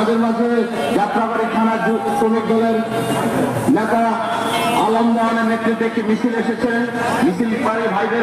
আমাদের মাঝে যাত্রাবাড়ি থানা শ্রমিক দলের নেতা আলম মোহনের নেতৃত্বে একটি মিছিল এসেছে। মিছিল ভাইদের